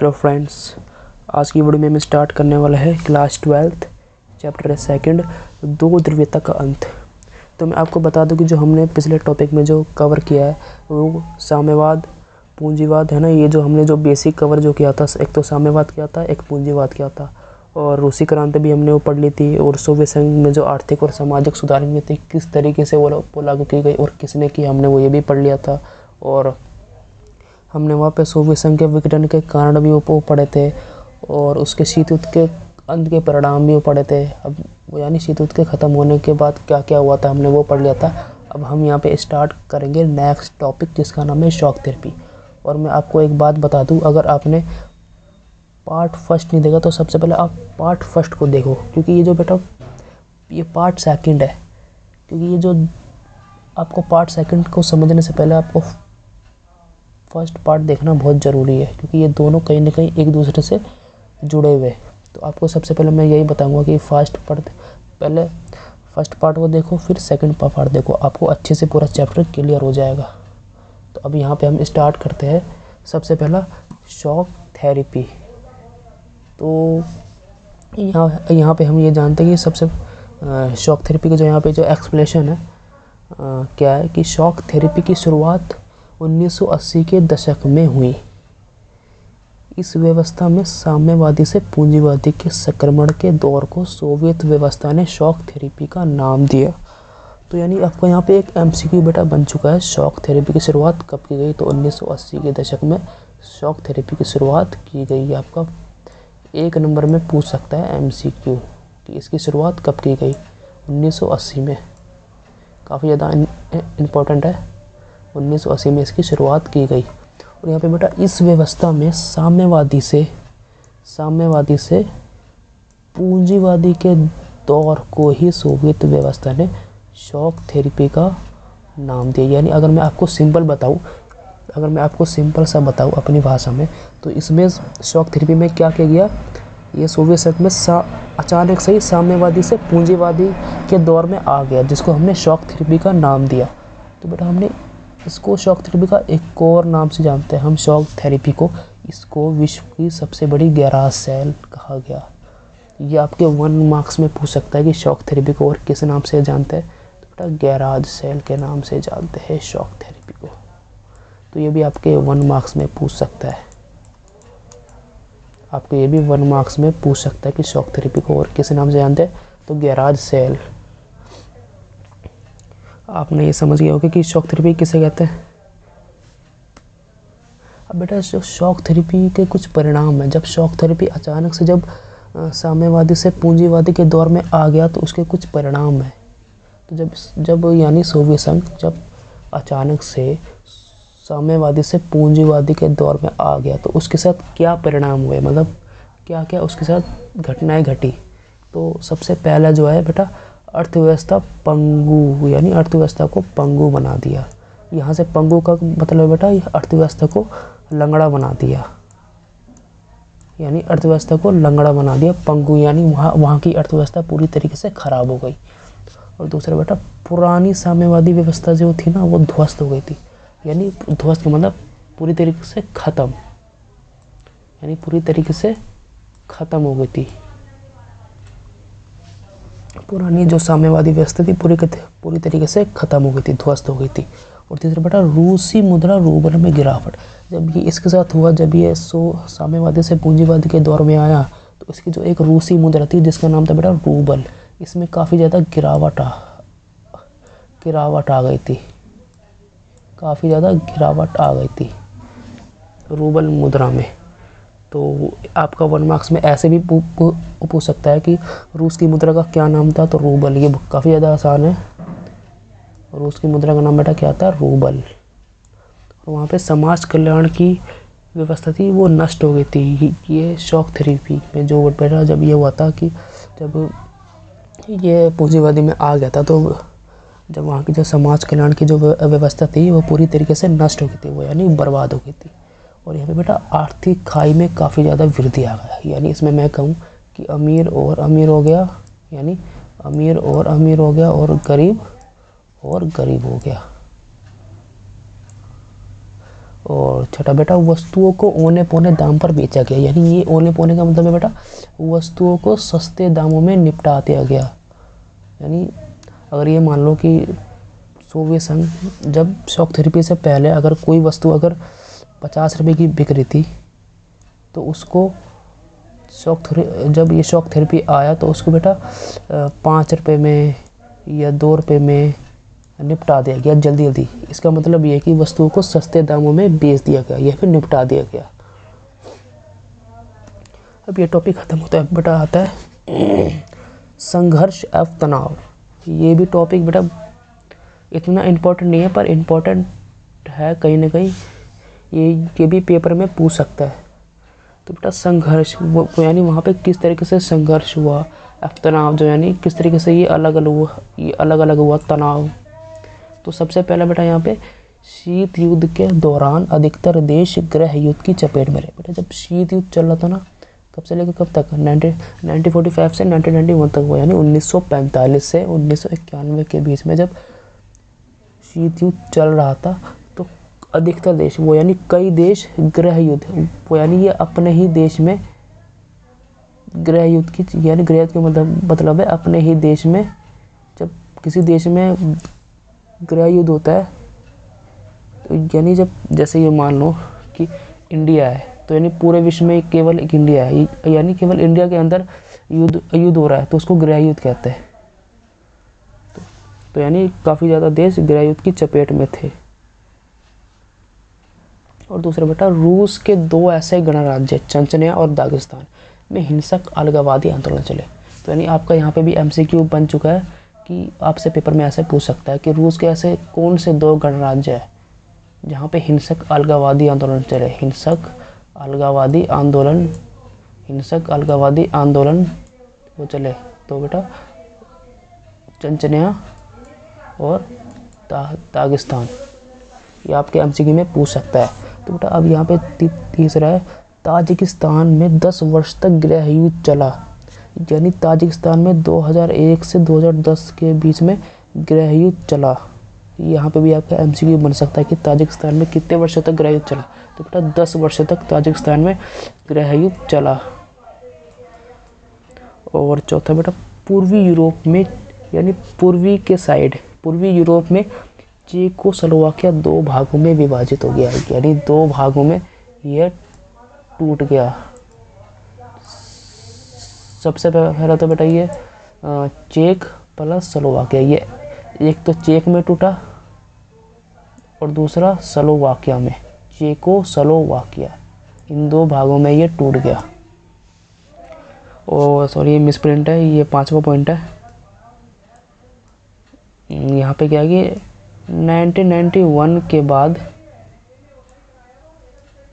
Hello friends, आज की video में हम स्टार्ट करने वाला है क्लास 12th चैप्टर सेकंड दो ध्रुवीयता का अंत। तो मैं आपको बता दूं कि जो हमने पिछले टॉपिक में जो कवर किया है वो साम्यवाद, पूंजीवाद है ना। ये जो हमने जो बेसिक कवर जो किया था, एक तो साम्यवाद किया था, एक पूंजीवाद किया था, और रूसी क्रांति भी हमने वो पढ़ ली थी। और सोवियत संघ में जो आर्थिक और सामाजिक सुधार हुए थे, किस तरीके से वो लागू की गई और किसने की, हमने वो ये भी पढ़ लिया था। और हमने वहाँ पे सोवियत संघ के विघटन के कारण भी वो पढ़े थे, और उसके शीत युद्ध के अंत के परिणाम भी वो पढ़े थे। अब यानी शीत युद्ध के ख़त्म होने के बाद क्या क्या हुआ था, हमने वो पढ़ लिया था। अब हम यहाँ पे स्टार्ट करेंगे नेक्स्ट टॉपिक, जिसका नाम है शॉक थेरेपी। और मैं आपको एक बात बता दूँ, अगर आपने पार्ट फर्स्ट नहीं देखा तो सबसे पहले आप पार्ट फर्स्ट को देखो, क्योंकि ये जो बेटा ये पार्ट सेकंड है। क्योंकि ये जो आपको पार्ट सेकंड को समझने से पहले आपको फर्स्ट पार्ट देखना बहुत ज़रूरी है, क्योंकि ये दोनों कहीं ना कहीं एक दूसरे से जुड़े हुए। तो आपको सबसे पहले मैं यही बताऊंगा कि पहले फर्स्ट पार्ट को देखो, फिर सेकंड पार्ट देखो, आपको अच्छे से पूरा चैप्टर क्लियर हो जाएगा। तो अब यहाँ पे हम स्टार्ट करते हैं। सबसे पहला शॉक थेरेपी। तो यहाँ पे हम ये जानते हैं कि सबसे शॉक थेरेपी का जो यहाँ पे जो एक्सप्लेनेशन है क्या है कि शॉक थेरेपी की शुरुआत 1980 के दशक में हुई। इस व्यवस्था में साम्यवादी से पूंजीवादी के संक्रमण के दौर को सोवियत व्यवस्था ने शॉक थेरेपी का नाम दिया। तो यानी आपको यहाँ पे एक एमसीक्यू बेटा बन चुका है। शॉक थेरेपी की शुरुआत कब की गई? तो 1980 के दशक में शॉक थेरेपी की शुरुआत की गई। आपका एक नंबर में पूछ सकता है एमसीक्यू कि इसकी शुरुआत कब की गई? 1980 में। काफ़ी ज़्यादा इम्पोर्टेंट है। 1980 में इसकी शुरुआत की गई। और यहाँ पे बेटा इस व्यवस्था में साम्यवादी से पूंजीवादी के दौर को ही सोवियत व्यवस्था ने शॉक थेरेपी का नाम दिया। यानी अगर मैं आपको सिंपल सा बताऊँ अपनी भाषा में, तो इसमें शॉक थेरेपी में क्या किया गया, ये सोवियत संघ में अचानक से ही साम्यवादी से पूंजीवादी के दौर में आ गया, जिसको हमने शॉक थेरेपी का नाम दिया। तो बेटा हमने इसको शॉक थेरेपी का एक और नाम से जानते हैं हम। शॉक थेरेपी को इसको विश्व की सबसे बड़ी गैराज सेल कहा गया। ये आपके 1 मार्क्स में पूछ सकता है कि शॉक थेरेपी को और किस नाम से जानते हैं। तो बेटा गैराज सेल के नाम से जानते हैं शॉक थेरेपी को। तो ये भी आपके 1 मार्क्स में पूछ सकता है। आपको ये भी 1 मार्क्स में पूछ सकता है कि शॉक थेरेपी को और किस नाम से जानते हैं। तो गैराज सेल। आपने ये समझ गया होगा कि शॉक थेरेपी किसे कहते हैं। अब बेटा जो शॉक थेरेपी के कुछ परिणाम हैं, जब शॉक थेरेपी अचानक से जब साम्यवादी से पूंजीवादी के दौर में आ गया, तो उसके कुछ परिणाम हैं। तो जब यानी सोवियत संघ जब अचानक से साम्यवादी से पूंजीवादी के दौर में आ गया, तो उसके साथ क्या परिणाम हुए, मतलब क्या क्या उसके साथ घटनाएं घटी। तो सबसे पहला जो है बेटा अर्थव्यवस्था पंगु, यानी अर्थव्यवस्था को पंगु बना दिया। यहाँ से पंगु का मतलब बेटा अर्थव्यवस्था को लंगड़ा बना दिया, यानी अर्थव्यवस्था को लंगड़ा बना दिया। पंगु यानी वहाँ की अर्थव्यवस्था पूरी तरीके से खराब हो गई। और दूसरा बेटा पुरानी साम्यवादी व्यवस्था जो थी ना, वो ध्वस्त हो गई थी। यानी ध्वस्त मतलब पूरी तरीके से ख़त्म, यानी पूरी तरीके से ख़त्म हो गई थी। पुरानी जो साम्यवादी व्यवस्था थी पूरी तरीके से ख़त्म हो गई थी, ध्वस्त हो गई थी। और तीसरा बेटा रूसी मुद्रा रूबल में गिरावट। जब ये इसके साथ हुआ, जब ये साम्यवादी से पूंजीवादी के दौर में आया, तो इसकी जो एक रूसी मुद्रा थी जिसका नाम था बेटा रूबल, इसमें काफ़ी ज़्यादा गिरावट आ गई थी। काफ़ी ज़्यादा गिरावट आ गई थी रूबल मुद्रा में। तो आपका 1 मार्क्स में ऐसे भी पूछ सकता है कि रूस की मुद्रा का क्या नाम था। तो रूबल। ये काफ़ी ज़्यादा आसान है। रूस की मुद्रा का नाम बेटा क्या था? रूबल। और वहाँ पे समाज कल्याण की व्यवस्था थी, वो नष्ट हो गई थी। ये शॉक थेरेपी में जो बेटा जब ये हुआ था कि जब ये पूंजीवादी में आ गया था, तो जब वहाँ की जो समाज कल्याण की जो व्यवस्था थी वो पूरी तरीके से नष्ट हो गई थी, वो यानी बर्बाद हो गई थी। और यहाँ पे बेटा आर्थिक खाई में काफ़ी ज़्यादा वृद्धि आ गया। यानी इसमें मैं कहूँ कि अमीर और अमीर हो गया, यानी अमीर और अमीर हो गया, और गरीब हो गया। और छठा बेटा वस्तुओं को औने पौने दाम पर बेचा गया, यानी ये औने पौने का मतलब है बेटा वस्तुओं को सस्ते दामों में निपटा दिया गया। यानी अगर ये मान लो कि सोवियत संघ जब शॉक थेरेपी से पहले अगर कोई वस्तु अगर 50 रुपये की बिक रही थी तो उसको जब ये शॉक थेरेपी आया तो उसको बेटा 5 रुपये में या 2 रुपये में निपटा दिया गया जल्दी जल्दी। इसका मतलब ये है कि वस्तुओं को सस्ते दामों में बेच दिया गया या फिर निपटा दिया गया। अब ये टॉपिक ख़त्म होता है बेटा आता है संघर्ष एवं तनाव। ये भी टॉपिक बेटा इतना इम्पोर्टेंट नहीं है पर इम्पोर्टेंट है कहीं ना कहीं, ये भी पेपर में पूछ सकता है। तो बेटा संघर्ष वो यानी वहाँ पे किस तरीके से संघर्ष हुआ, तनाव जो यानी किस तरीके से ये अलग अलग हुआ तनाव। तो सबसे पहला बेटा यहाँ पे शीत युद्ध के दौरान अधिकतर देश गृह युद्ध की चपेट में रहे। बेटा जब शीत युद्ध चल रहा था ना, कब से लेकर कब तक, 1945 से 1991 तक हुआ, यानी 1945 से 1991 के बीच में जब शीत युद्ध चल रहा था तो अधिकतर देश वो यानी कई देश गृह युद्ध वो यानी ये अपने ही देश में गृह युद्ध की, यानी गृह युद्ध का मतलब है अपने ही देश में। जब किसी देश में गृह युद्ध होता है तो यानी जब जैसे ये मान लो कि इंडिया है तो यानी पूरे विश्व में केवल एक इंडिया है, यानी केवल इंडिया के अंदर युद्ध हो रहा है तो उसको गृह युद्ध कहते हैं। तो यानी काफ़ी ज़्यादा देश गृह युद्ध की चपेट में थे। और दूसरा बेटा रूस के 2 ऐसे गणराज्य चंचन्या और दागिस्तान में हिंसक अलगाववादी आंदोलन चले। तो यानी आपका यहाँ पे भी MCQ बन चुका है कि आपसे पेपर में ऐसे पूछ सकता है कि रूस के ऐसे कौन से 2 गणराज्य है जहाँ पे हिंसक अलगाववादी आंदोलन चले। हिंसक अलगाववादी आंदोलन वो चले तो बेटा चंचन्या और दागिस्तान, ये आपके MCQ में पूछ सकता है। तो बेटा अब यहाँ पे तीसरा है ताजिकिस्तान में 10 वर्ष तक गृह युद्ध चला, यानी ताजिकिस्तान में 2001 से 2010 के बीच में गृह युद्ध चला। यहाँ पे भी आपका MCQ बन सकता है कि ताजिकिस्तान में कितने वर्षों तक गृह युद्ध चला। तो बेटा 10 वर्षों तक ताजिकिस्तान में गृह युद्ध चला। और चौथा बेटा पूर्वी यूरोप में यानी पूर्वी यूरोप में चेकोस्लोवाकिया 2 भागों में विभाजित हो गया, यानी 2 भागों में यह टूट गया। सबसे पहला तो बेटा ये चेक प्लस स्लोवाकिया, ये एक तो चेक में टूटा और दूसरा स्लोवाकिया में, चेकोस्लोवाकिया, इन 2 भागों में ये टूट गया। और सॉरी ये मिसप्रिंट है, ये 5वां पॉइंट है। यहाँ पे क्या है कि 1991 के बाद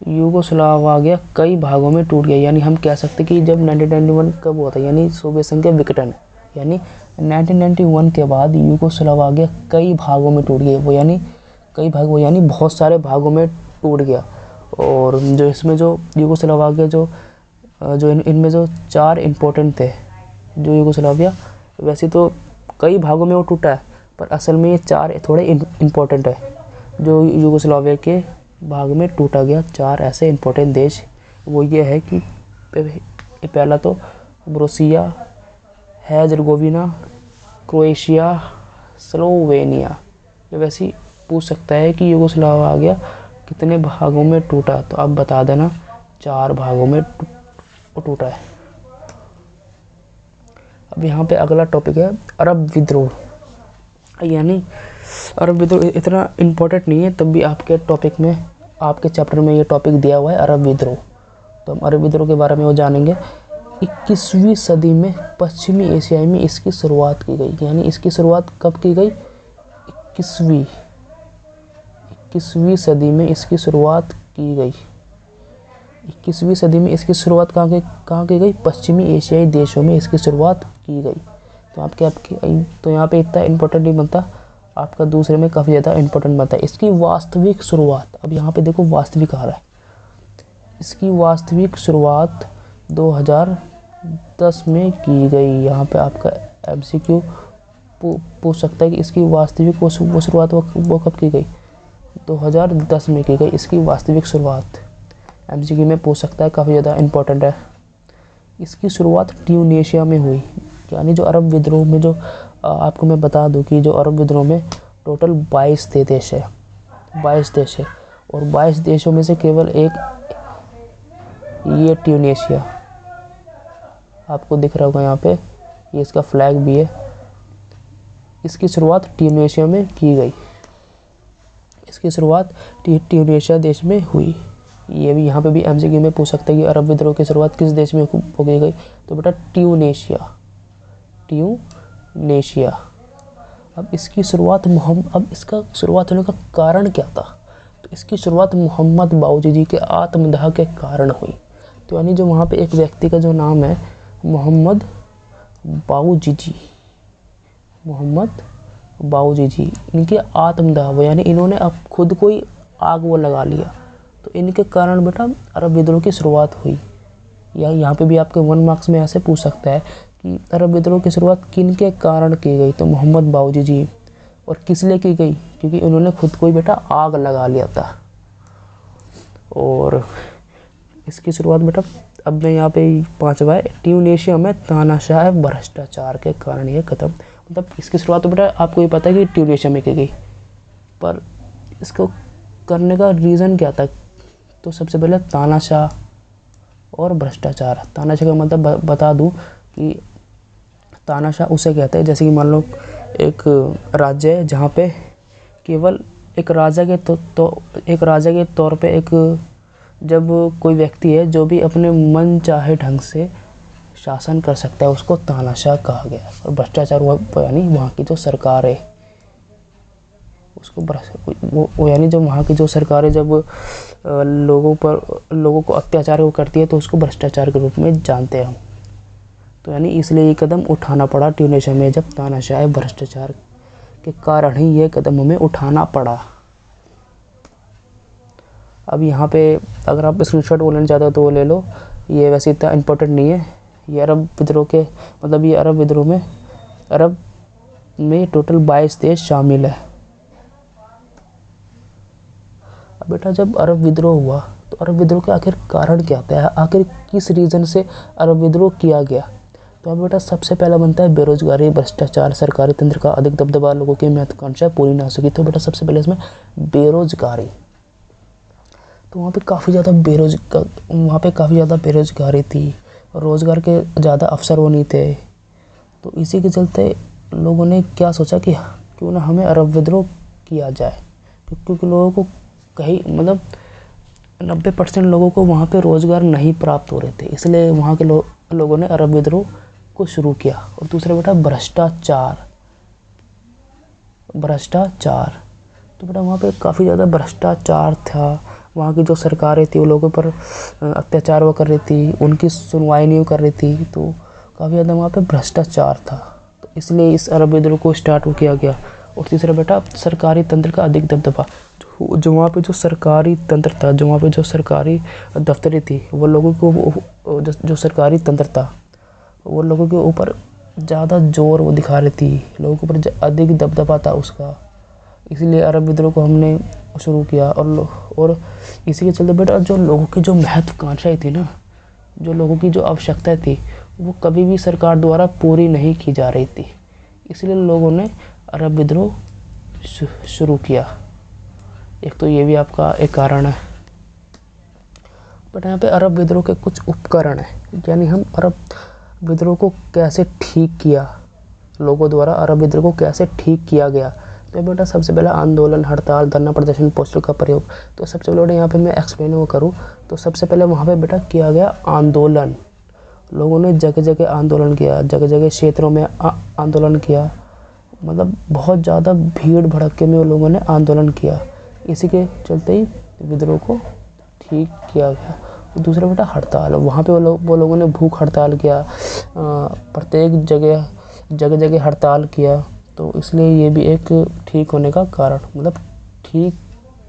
यूगोस्लाविया कई भागों में टूट गया, यानी हम कह सकते कि जब 1991 कब हुआ था, यानी सोवियत संघ के विघटन, यानी 1991 के बाद यूगोस्लाविया कई भागों में टूट गया, वो यानी कई भाग वो यानी बहुत सारे भागों में टूट गया। और जो इसमें जो यूगोस्लाविया जो इनमें जो 4 इम्पोर्टेंट थे जो यूगोस्लाविया, वैसे तो कई भागों में वो टूटा है पर असल में ये 4 थोड़े इम्पोर्टेंट है जो यूगोस्लाविया के भाग में टूटा गया। 4 ऐसे इम्पोर्टेंट देश वो ये है कि पहला तो बोस्निया हर्जेगोविना, क्रोएशिया, स्लोवेनिया। ये वैसे ही पूछ सकता है कि यूगोस्लाविया कितने भागों में टूटा, तो आप बता देना 4 भागों में टूटा है। अब यहाँ पे अगला टॉपिक है अरब विद्रोह, यानी अरब विद्रोह इतना इम्पोर्टेंट नहीं है तब भी आपके टॉपिक में आपके चैप्टर में ये टॉपिक दिया हुआ है अरब विद्रोह। तो हम अरब विद्रोह के बारे में वो जानेंगे। 21वीं सदी में पश्चिमी एशिया में इसकी शुरुआत की गई, यानी इसकी शुरुआत कब की गई, 21वीं सदी में इसकी शुरुआत की गई। 21वीं सदी में इसकी शुरुआत कहाँ की गई, पश्चिमी एशियाई देशों में इसकी शुरुआत की गई। तो तो यहाँ पे इतना इम्पोर्टेंट नहीं बनता, आपका दूसरे में काफ़ी ज़्यादा इम्पोर्टेंट बनता है। इसकी वास्तविक शुरुआत, अब यहाँ पे देखो वास्तविक आ रहा है, इसकी वास्तविक शुरुआत 2010 में की गई। यहाँ पे आपका MCQ पूछ सकता है कि इसकी वास्तविक वो शुरुआत वो कब की गई, 2010 में की गई। इसकी वास्तविक शुरुआत एमसीक्यू में पूछ सकता है, काफ़ी ज़्यादा इम्पोर्टेंट है। इसकी शुरुआत ट्यूनीशिया में हुई, यानी जो अरब विद्रोह में जो आपको मैं बता दूं कि जो अरब विद्रोह में टोटल 22 देश है, 22 देश है, और 22 देशों में से केवल एक ये ट्यूनीशिया आपको दिख रहा होगा यहाँ पे, ये इसका फ्लैग भी है। इसकी शुरुआत ट्यूनीशिया में की गई, इसकी शुरुआत ट्यूनीशिया देश में हुई। ये भी यहाँ पे भी एमसीक्यू में पूछ सकता है कि अरब विद्रोह की शुरुआत किस देश में हो गई, तो बेटा ट्यूनीशिया, ट्यूनीशिया। अब इसकी शुरुआत अब इसका शुरुआत होने का कारण क्या था, तो इसकी शुरुआत मोहम्मद बाऊजी के आत्मदाह के कारण हुई। तो यानी जो वहाँ पे एक व्यक्ति का जो नाम है मोहम्मद बाऊजी, मोहम्मद बाऊजी, इनके आत्मदाह वो यानी इन्होंने अब खुद को ही आग वो लगा लिया, तो इनके कारण बेटा अरब विद्रोह की शुरुआत हुई। या यहाँ पे भी आपके 1 मार्क्स में ऐसे पूछ सकता है कि अरब विद्रोह की शुरुआत किन के कारण की गई, तो मोहम्मद बाऊजी। और किस लिए की गई, क्योंकि उन्होंने खुद को ही बेटा आग लगा लिया था। और इसकी शुरुआत बेटा अब मैं यहाँ पे 5वां है, ट्यूनीशिया में तानाशाह भ्रष्टाचार के कारण ये खत्म। मतलब इसकी शुरुआत तो बेटा आपको ये पता है कि ट्यूनीशिया में की गई, पर इसको करने का रीज़न क्या था, तो सबसे पहले तानाशाह और भ्रष्टाचार। तानाशाह का मतलब बता दूं कि तानाशाह उसे कहते हैं जैसे कि मान लो एक राज्य है जहाँ पे केवल एक राजा के एक राजा के तौर पे एक जब कोई व्यक्ति है जो भी अपने मन चाहे ढंग से शासन कर सकता है, उसको तानाशाह कहा गया। और भ्रष्टाचार यानी वहाँ की जो सरकार है उसको वो यानी जब वहाँ की जो सरकारें जब लोगों को अत्याचार वो करती है तो उसको भ्रष्टाचार के रूप में जानते हैं हम। तो यानी इसलिए ये कदम उठाना पड़ा ट्यूनीशिया में, जब तानाशाह भ्रष्टाचार के कारण ही ये कदम हमें उठाना पड़ा। अब यहाँ पे अगर आप स्क्रीनशॉट वो लेना चाहते हो तो वो ले लो, ये वैसे इतना इम्पोर्टेंट नहीं है। ये अरब विद्रोह के मतलब ये अरब विद्रोह में अरब में टोटल 22 देश शामिल है। अब बेटा जब अरब विद्रोह हुआ तो अरब विद्रोह के आखिर कारण क्या था, आखिर किस रीज़न से अरब विद्रोह किया गया, तो अब बेटा सबसे पहला बनता है बेरोजगारी, भ्रष्टाचार, सरकारी तंत्र का अधिक दबदबा, लोगों की महत्वाकांक्षा पूरी ना हो सकी। तो बेटा सबसे पहले इसमें बेरोजगारी, तो वहाँ पे काफ़ी ज़्यादा बेरोजगारी थी, रोज़गार के ज़्यादा अवसर वो नहीं थे। तो इसी के चलते लोगों ने क्या सोचा कि क्यों ना हमें अरब विद्रोह किया जाए, क्योंकि लोगों को कहीं मतलब 90% लोगों को वहाँ पे रोज़गार नहीं प्राप्त हो रहे थे, इसलिए वहाँ के लोगों ने अरब विद्रोह को शुरू किया। और दूसरा बेटा भ्रष्टाचार, तो बेटा वहाँ पे काफ़ी ज़्यादा भ्रष्टाचार था। वहाँ की जो सरकारें थी वो लोगों पर अत्याचार वो कर रही थी, उनकी सुनवाई नहीं कर रही थी, तो काफ़ी ज़्यादा वहाँ पे भ्रष्टाचार था। तो इसलिए इस अरब विद्रोह को स्टार्ट किया गया। और तीसरा बेटा सरकारी तंत्र का अधिक दबदबा, जो वहाँ पे जो सरकारी तंत्र था, जो वहाँ पे जो सरकारी दफ्तरें थी, वो लोगों को जो सरकारी तंत्र था वो लोगों के ऊपर ज़्यादा जोर वो दिखा रही थी, लोगों के ऊपर अधिक दबदबा था उसका, इसलिए अरब विद्रोह को हमने शुरू किया। और इसी के चलते बेटा जो लोगों की जो महत्वाकांक्षाएं थी ना, जो लोगों की जो आवश्यकताएं थी, वो कभी भी सरकार द्वारा पूरी नहीं की जा रही थी, इसलिए लोगों ने अरब विद्रोह शुरू किया। एक तो ये भी आपका एक कारण है। बट यहाँ पे अरब विद्रोह के कुछ उपकरण हैं, यानी हम अरब विद्रोह को कैसे ठीक किया, लोगों द्वारा अरब विद्रोह को कैसे ठीक किया गया। तो बेटा सबसे पहला आंदोलन, हड़ताल, धरना प्रदर्शन, पोस्टर का प्रयोग। तो सबसे पहले यहाँ पे मैं एक्सप्लेन वो करूँ तो सबसे पहले वहाँ पे बेटा किया गया आंदोलन। लोगों ने जगह जगह आंदोलन किया, जगह जगह क्षेत्रों में आंदोलन किया, मतलब बहुत ज़्यादा भीड़ भड़के में लोगों ने आंदोलन किया। इसी के चलते ही विद्रोह को ठीक किया गया। दूसरा बेटा हड़ताल, वहाँ पे वो लोगों ने भूख हड़ताल किया, प्रत्येक जगह हड़ताल किया। तो इसलिए ये भी एक ठीक होने का कारण, मतलब ठीक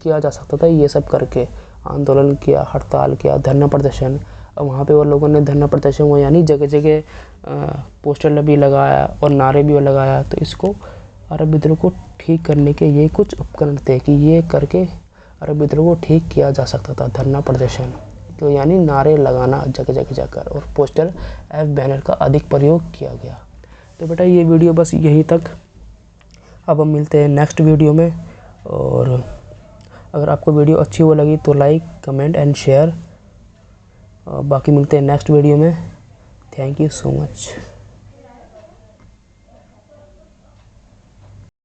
किया जा सकता था ये सब करके, आंदोलन किया, हड़ताल किया, धरना प्रदर्शन। अब वहाँ पे वो लोगों ने धरना प्रदर्शन हुआ, यानी जगह जगह पोस्टर भी लगाया और नारे भी लगाया। तो इसको अरब विद्रोह को ठीक करने के ये कुछ उपकरण थे कि ये करके अरब विद्रोह को ठीक किया जा सकता था। धरना प्रदर्शन तो यानी नारे लगाना जगह जगह जाकर, और पोस्टर एवं बैनर का अधिक प्रयोग किया गया। तो बेटा ये वीडियो बस यही तक। अब हम मिलते हैं नेक्स्ट वीडियो में, और अगर आपको वीडियो अच्छी हो लगी तो लाइक, कमेंट एंड शेयर। बाकी मिलते हैं नेक्स्ट वीडियो में। Thank you so much.